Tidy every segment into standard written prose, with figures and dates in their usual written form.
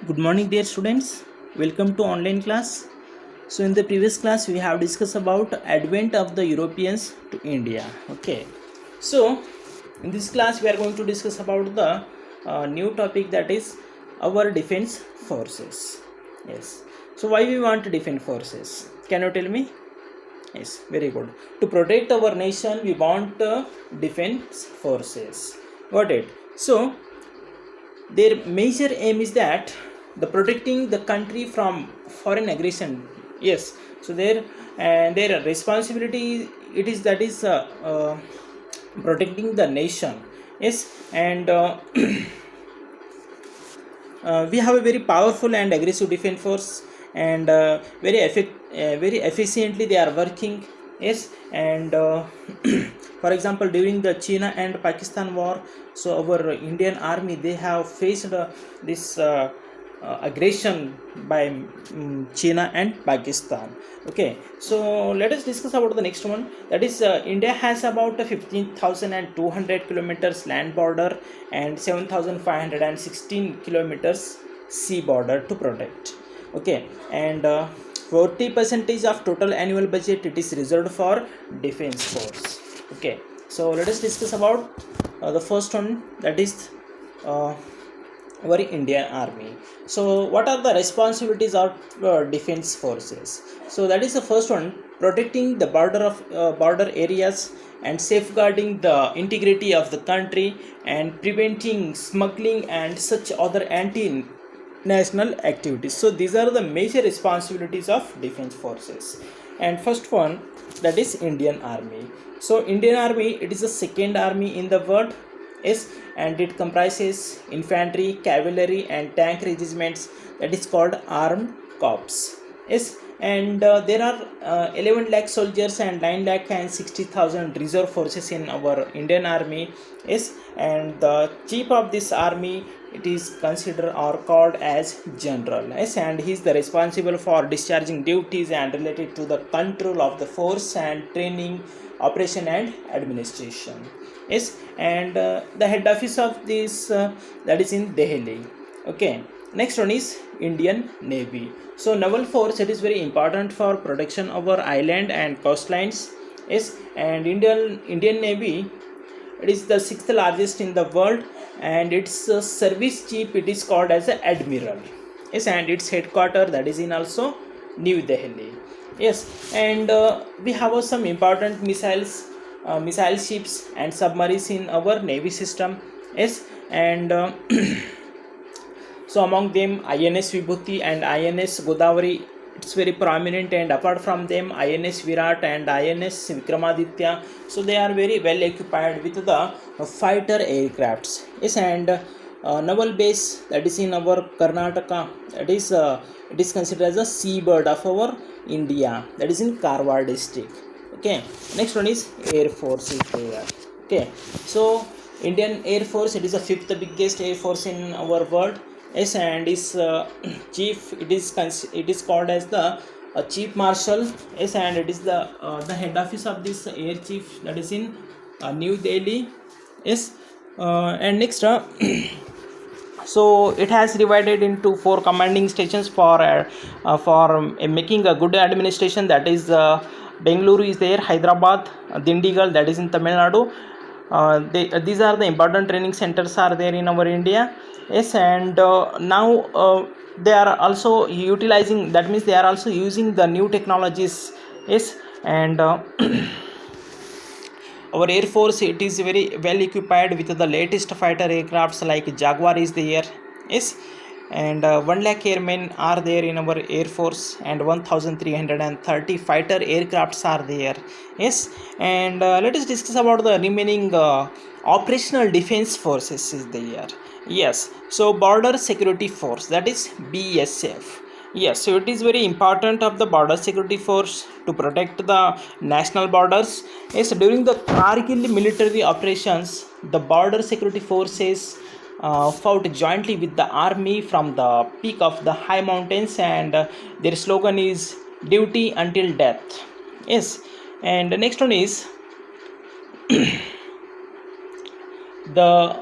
Good morning, dear students. Welcome to online class. So, in the previous class, we have discussed about advent of the Europeans to India. Okay. So, in this class, we are going to discuss about the new topic, that is our defense forces. Yes. So, why we want defense forces? Can you tell me? Yes, very good. To protect our nation, we want defense forces. Got it? So, their major aim is that the protecting the country from foreign aggression. Yes, so their responsibility it is, that is protecting the nation. Yes, and we have a very powerful and aggressive defense force, and very efficiently they are working. Yes, and for example, during the China and Pakistan war, so our Indian army, they have faced this aggression by China and Pakistan. Okay, so let us discuss about the next one. That is, India has about 15,200 kilometers land border and 7,516 kilometers sea border to protect. Okay, and 40 percentage of total annual budget it is reserved for defense force. Okay, so let us discuss about the first one, that is our Indian army. So what are the responsibilities of defense forces? So that is the first one, protecting the border areas and safeguarding the integrity of the country and preventing smuggling and such other anti national activities. So these are the major responsibilities of defense forces. And first one, that is Indian army. So Indian army, it is the second army in the world. Yes, and it comprises infantry, cavalry and tank regiments, that is called armed corps. Yes, and there are 11 lakh soldiers and 9 lakh and 60,000 reserve forces in our Indian army. Yes, and the chief of this army, it is considered or called as general. Yes, and he is the responsible for discharging duties and related to the control of the force and training, operation and administration. Yes, and the head office of this, that is in Delhi. Okay, next one is Indian Navy. So naval force, it is very important for protection of our island and coastlines. Yes, and Indian Navy, it is the sixth largest in the world, and its service chief, it is called as a admiral. Yes, and its headquarter, that is in also New Delhi. Yes, and we have some important missile ships and submarines in our navy system. Yes, and so among them INS Vibhuti and INS Godavari, it's very prominent, and apart from them INS Virat and INS Vikramaditya, so they are very well equipped with the fighter aircrafts. Yes, and naval base, that is in our Karnataka, that is it is considered as a seabird of our India, that is in Karwar district. Okay, next one is Air Force is there. Okay, so Indian Air Force, it is the fifth biggest air force in our world. Yes, and is chief, it is called as the chief marshal. Yes, and it is the head office of this air chief, that is in New Delhi. Yes, and next so it has divided into four commanding stations for making a good administration, that is Bengaluru is there, Hyderabad, Dindigal, that is in Tamil Nadu. These are the important training centers are there in our India. Yes, and now they are also utilizing, that means they are also using the new technologies. Yes, and our air force, it is very well equipped with the latest fighter aircrafts like Jaguar is there. Yes, and 1 lakh airmen are there in our air force, and 1330 fighter aircrafts are there. Yes, and let us discuss about the remaining operational defense forces is there. Yes, so border security force, that is BSF. Yes, so it is very important of the border security force to protect the national borders. Yes, during the Kargil military operations, the border security forces fought jointly with the army from the peak of the high mountains, and their slogan is duty until death. Yes, and the next one is the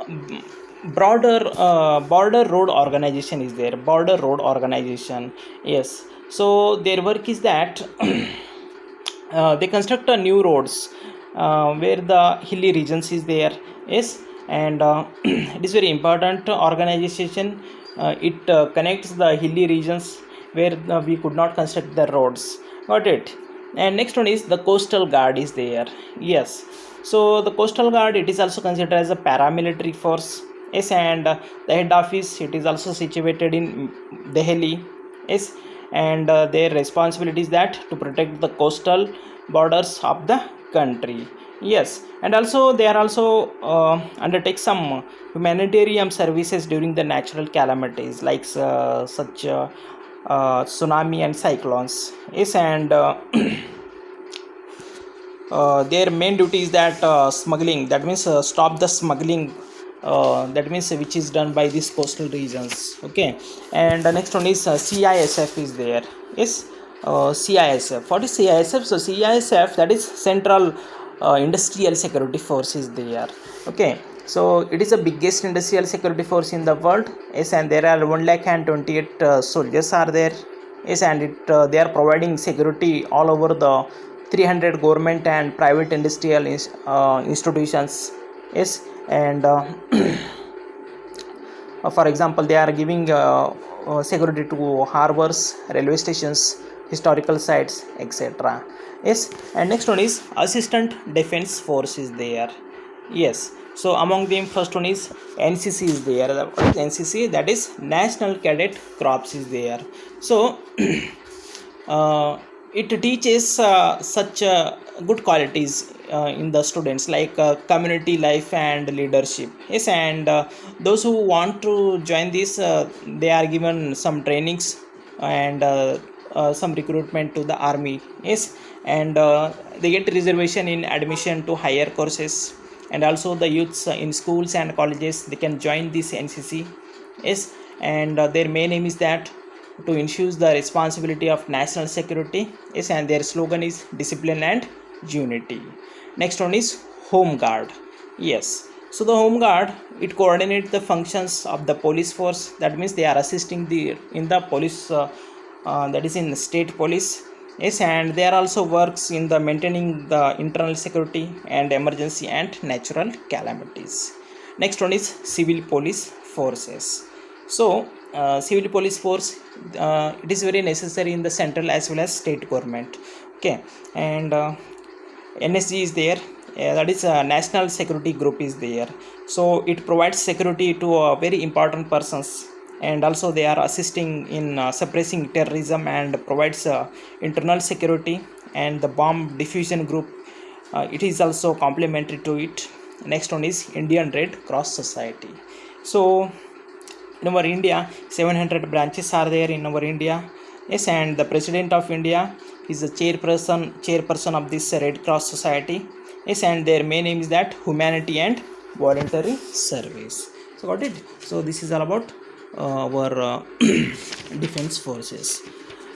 border road organization is there. Border road organization, yes. So their work is that they construct a new roads where the hilly regions is there, yes. And it is very important organization. It connects the hilly regions where we could not construct the roads, got it. And next one is the coastal guard is there, yes. So the coastal guard, it is also considered as a paramilitary force, yes. And the head office, it is also situated in Delhi, yes. And their responsibility is that to protect the coastal borders of the country, yes. And also they are also undertake some humanitarian services during the natural calamities like such tsunami and cyclones, yes. And their main duty is that smuggling, that means stop the smuggling, that means which is done by these coastal regions, okay. And the next one is CISF is there, yes. CISF, what is CISF? So CISF, that is Central Industrial Security Force is there, okay. So it is the biggest industrial security force in the world, yes. And there are 128 soldiers are there, yes. And they are providing security all over the 300 government and private industrial institutions, yes. And for example, they are giving security to harbors, railway stations, historical sites, etc., yes. And next one is assistant defense force is there, yes. So among them, first one is NCC is there. What is NCC? That is National Cadet Corps is there. So it teaches such good qualities in the students like community life and leadership, yes. And those who want to join this, they are given some trainings and some recruitment to the army, yes. And they get reservation in admission to higher courses. And also the youths in schools and colleges, they can join this NCC, yes. And their main aim is that to ensure the responsibility of national security, yes. And their slogan is discipline and unity. Next one is Home Guard, yes. So the Home Guard, it coordinates the functions of the police force. That means they are assisting in the police, that is in state police, yes. And they are also works in the maintaining the internal security and emergency and natural calamities. Next one is civil police forces. So civil police force, it is very necessary in the central as well as state government, okay. And NSG is there, that is National Security Group is there. So it provides security to very important persons. And also they are assisting in suppressing terrorism and provides internal security. And the bomb diffusion group, it is also complementary to it. Next one is Indian Red Cross Society. So in our India, 700 branches are there in our India, yes. And the President of India is the chairperson of this Red Cross Society, yes. And their main aim is that humanity and voluntary service. So got it. So this is all about our defense forces,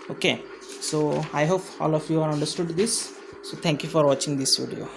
okay. So I hope all of you are understood this. So thank you for watching this video.